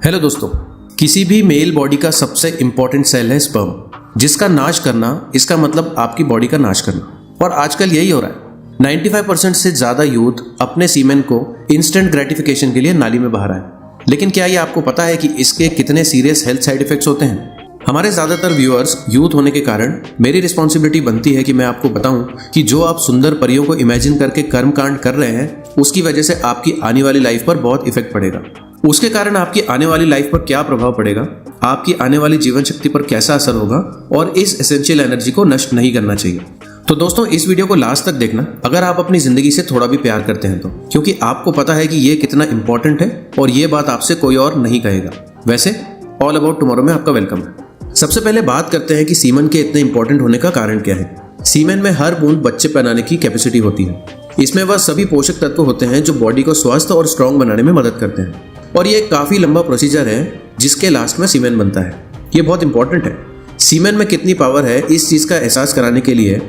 Hello दोस्तों, किसी भी मेल बॉडी का सबसे इंपॉर्टेंट सेल है स्पर्म, जिसका नाश करना इसका मतलब आपकी बॉडी का नाश करना। और आजकल यही हो रहा है। 95% से ज्यादा यूथ अपने सीमेन को इंस्टेंट ग्रेटिफिकेशन के लिए नाली में बहा रहा है। लेकिन क्या ये आपको पता है कि इसके कितने सीरियस हेल्थ साइड इफेक्ट्स होते हैं? हमारे ज्यादातर व्यूअर्स यूथ होने के कारण मेरी रिस्पॉन्सिबिलिटी बनती है कि मैं आपको बताऊं कि जो आप सुंदर परियों को इमेजिन करके कर्म कांड कर रहे हैं, उसकी वजह से आपकी आने वाली लाइफ पर बहुत इफेक्ट पड़ेगा। उसके कारण आपकी आने वाली लाइफ पर क्या प्रभाव पड़ेगा, आपकी आने वाली जीवन शक्ति पर कैसा असर होगा, और इस एसेंशियल एनर्जी को नष्ट नहीं करना चाहिए। तो दोस्तों, इस वीडियो को लास्ट तक देखना अगर आप अपनी जिंदगी से थोड़ा भी प्यार करते हैं तो, क्योंकि आपको पता है कि ये कितना इंपॉर्टेंट है और ये बात आपसे कोई और नहीं कहेगा। वैसे ऑल अबाउट टुमारो में आपका वेलकम है। सबसे पहले बात करते हैं कि सीमन के इतने इंपॉर्टेंट होने का कारण क्या है। सीमेन में हर बूंद बच्चे बनाने की कैपेसिटी होती है। इसमें वह सभी पोषक तत्व होते हैं जो बॉडी को स्वस्थ और स्ट्रांग बनाने में मदद करते हैं। और ये काफी लंबा प्रोसीजर है जिसके लास्ट में सीमेन बनता है। ये बहुत इंपॉर्टेंट है। सीमेन में कितनी पावर है, इस चीज का एहसास कराने के लिए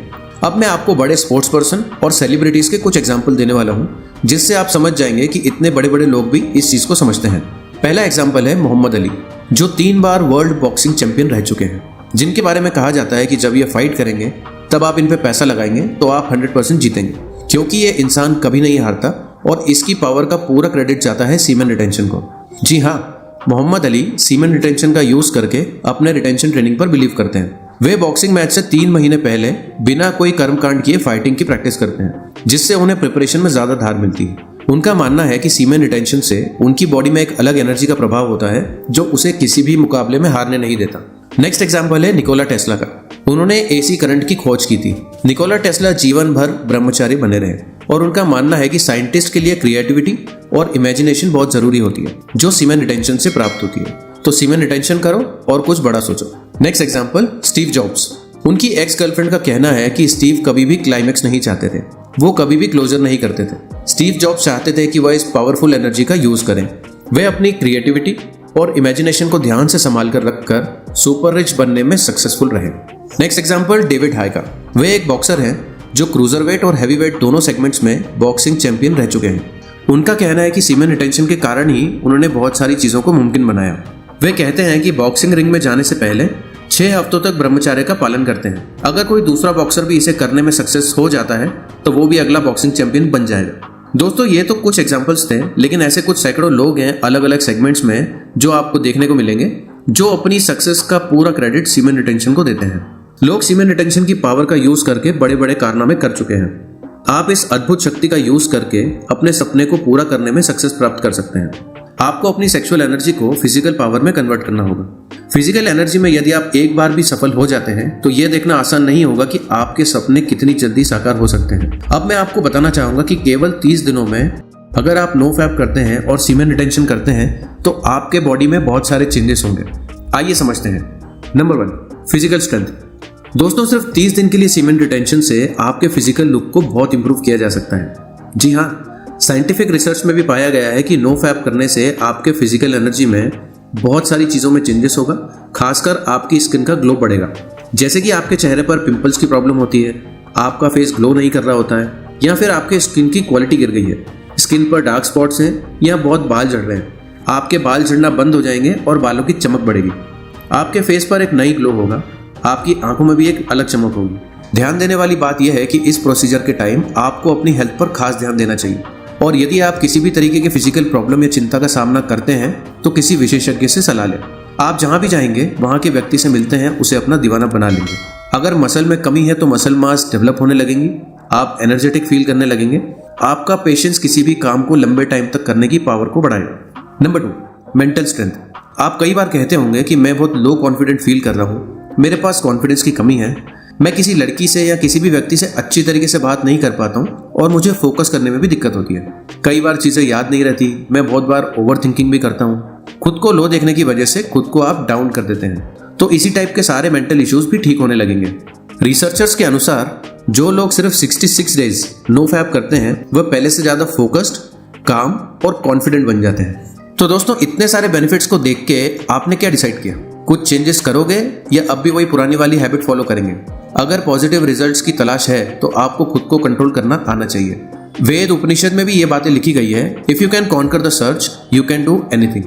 अब मैं आपको बड़े स्पोर्ट्स पर्सन और सेलिब्रिटीज के कुछ एग्जाम्पल देने वाला हूँ, जिससे आप समझ जाएंगे कि इतने बड़े बड़े लोग भी इस चीज को समझते हैं। पहला एग्जाम्पल है मोहम्मद अली, जो 3 बार वर्ल्ड बॉक्सिंग चैंपियन रह चुके हैं, जिनके बारे में कहा जाता है कि जब ये फाइट करेंगे तब आप इन पे पैसा लगाएंगे तो आप 100% जीतेंगे, क्योंकि ये इंसान कभी नहीं हारता और इसकी पावर का पूरा क्रेडिट जाता है सीमेन रिटेंशन को। जी हाँ, मोहम्मद अली सीमेन रिटेंशन का यूज करके अपने रिटेंशन ट्रेनिंग पर बिलीव करते हैं। वे बॉक्सिंग मैच से 3 महीने पहले बिना कोई कर्मकांड किए फाइटिंग की प्रैक्टिस करते हैं, जिससे उन्हें प्रिपरेशन में ज्यादा धार मिलती है। उनका मानना है कि सीमेन रिटेंशन से उनकी बॉडी में एक अलग एनर्जी का प्रभाव होता है जो उसे किसी भी मुकाबले में हारने नहीं देता। नेक्स्ट एग्जाम्पल है निकोला टेस्ला का। उन्होंने एसी करंट की खोज की थी। निकोला टेस्ला जीवन भर ब्रह्मचारी बने रहे और उनका मानना है कि साइंटिस्ट के लिए क्रिएटिविटी और इमेजिनेशन बहुत जरूरी होती है, जो सीमेन रिटेंशन से प्राप्त होती है। तो सीमेन रिटेंशन करो और कुछ बड़ा सोचो। Next example Steve jobs. उनकी एक्स गर्लफ्रेंड का कहना है कि स्टीव कभी भी क्लाइमेक्स नहीं चाहते थे, वो कभी भी क्लोजर नहीं करते थे। स्टीव जॉब्स चाहते थे कि वह इस पावरफुल एनर्जी का यूज करें। वे अपनी क्रिएटिविटी और इमेजिनेशन को ध्यान से संभाल कर रखकर सुपर रिच बनने में सक्सेसफुल रहे। नेक्स्ट एग्जाम्पल डेविड हाइका। वे एक बॉक्सर हैं जो क्रूजरवेट और हैवीवेट दोनों सेगमेंट्स में बॉक्सिंग चैंपियन रह चुके हैं। उनका कहना है कि सीमेन रिटेंशन के कारण ही उन्होंने बहुत सारी चीजों को मुमकिन बनाया। वे कहते हैं कि बॉक्सिंग रिंग में जाने से पहले 6 हफ्तों तक ब्रह्मचर्य का पालन करते हैं। अगर कोई दूसरा बॉक्सर भी इसे करने में सक्सेस हो जाता है तो वो भी अगला बॉक्सिंग चैंपियन बन जाएगा। दोस्तों, ये तो कुछ एग्जांपल्स थे, लेकिन ऐसे कुछ सैकड़ों लोग हैं अलग अलग सेगमेंट्स में जो आपको देखने को मिलेंगे, जो अपनी सक्सेस का पूरा क्रेडिट सीमेन रिटेंशन को देते हैं। लोग सीमेन रिटेंशन की पावर का यूज करके बड़े बड़े कारनामे कर चुके हैं। आप इस अद्भुत शक्ति का यूज करके अपने सपने को पूरा करने में सक्सेस प्राप्त कर सकते हैं। आपको अपनी सेक्सुअल एनर्जी को फिजिकल पावर में कन्वर्ट करना होगा। फिजिकल एनर्जी में यदि आप एक बार भी सफल हो जाते हैं तो यह देखना आसान नहीं होगा कि आपके सपने कितनी जल्दी साकार हो सकते हैं। अब मैं आपको बताना चाहूंगा कि केवल 30 दिनों में अगर आप नो फैप करते हैं और सीमेन रिटेंशन करते हैं तो आपके बॉडी में बहुत सारे चेंजेस होंगे। आइए समझते हैं। Number 1, physical strength. दोस्तों, सिर्फ 30 दिन के लिए सीमेन रिटेंशन से आपके फिजिकल लुक को बहुत इंप्रूव किया जा सकता है। जी हाँ, साइंटिफिक रिसर्च में भी पाया गया है कि नो फैप करने से आपके फिजिकल एनर्जी में बहुत सारी चीजों में चेंजेस होगा। खासकर आपकी स्किन का ग्लो बढ़ेगा। जैसे कि आपके चेहरे पर पिंपल्स की प्रॉब्लम होती है, आपका फेस ग्लो नहीं कर रहा होता है, या फिर आपके स्किन की क्वालिटी गिर गई है, स्किन पर डार्क स्पॉट्स हैं या बहुत बाल झड़ रहे हैं। आपके बाल झड़ना बंद हो जाएंगे और बालों की चमक बढ़ेगी। आपके फेस पर एक नई ग्लो होगा। आपकी आंखों में भी एक अलग चमक होगी। ध्यान देने वाली बात यह है कि इस प्रोसीजर के टाइम आपको अपनी हेल्थ पर खास ध्यान देना चाहिए। और यदि आप किसी भी तरीके के फिजिकल प्रॉब्लम या चिंता का सामना करते हैं तो किसी विशेषज्ञ से सलाह लें। आप जहां भी जाएंगे वहां के व्यक्ति से मिलते हैं उसे अपना दीवाना बना लेंगे। अगर मसल में कमी है तो मसल मास डेवलप होने लगेंगी। आप एनर्जेटिक फील करने लगेंगे। आपका पेशेंस किसी भी काम को लंबे टाइम तक करने की पावर को बढ़ाएगा। Number 2, mental strength. आप कई बार कहते होंगे कि मैं बहुत लो कॉन्फिडेंट फील कर रहा हूँ, मेरे पास कॉन्फिडेंस की कमी है, मैं किसी लड़की से या किसी भी व्यक्ति से अच्छी तरीके से बात नहीं कर पाता हूँ और मुझे फोकस करने में भी दिक्कत होती है। कई बार चीजें याद नहीं रहती। मैं बहुत बार ओवर थिंकिंग भी करता हूँ। खुद को लो देखने की वजह से खुद को आप डाउन कर देते हैं। तो इसी टाइप के सारे मेंटल इश्यूज भी ठीक होने लगेंगे। रिसर्चर्स के अनुसार जो लोग सिर्फ 66 डेज नो फैप करते हैं वह पहले से ज्यादा फोकस्ड, काम और कॉन्फिडेंट बन जाते हैं। तो दोस्तों, इतने सारे बेनिफिट्स को देख के आपने क्या डिसाइड किया? कुछ चेंजेस करोगे या अब भी वही पुरानी वाली हैबिट फॉलो करेंगे? अगर पॉजिटिव रिजल्ट्स की तलाश है तो आपको खुद को कंट्रोल करना आना चाहिए। वेद उपनिषद में भी ये बातें लिखी गई है, if you can conquer the search you can do anything.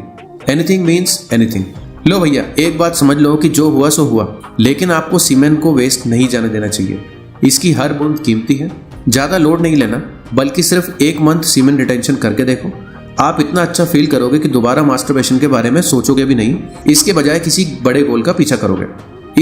Anything means anything. लो भैया, एक बात समझ लो कि जो हुआ सो हुआ, लेकिन आपको सीमेन को वेस्ट नहीं जाने देना चाहिए। इसकी हर बूंद कीमती है। ज़्यादा लोड नहीं लेना, बल्कि सिर्फ 1 मंथ सीमेन रिटेंशन करके देखो। आप इतना अच्छा फील करोगे कि दोबारा मास्टरबेशन के बारे में सोचोगे भी नहीं, इसके बजाय किसी बड़े गोल का पीछा करोगे।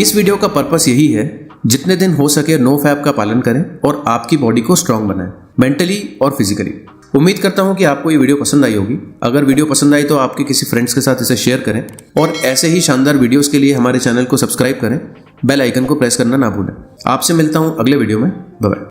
इस वीडियो का पर्पस यही है, जितने दिन हो सके नो फैप का पालन करें और आपकी बॉडी को स्ट्रांग बनाएं, मेंटली और फिजिकली। उम्मीद करता हूं कि आपको ये वीडियो पसंद आई होगी। अगर वीडियो पसंद आई तो आपके किसी फ्रेंड्स के साथ इसे शेयर करें और ऐसे ही शानदार वीडियोस के लिए हमारे चैनल को सब्सक्राइब करें। बेल आइकन को प्रेस करना ना भूलें। आपसे मिलता हूं अगले वीडियो में। Bye bye.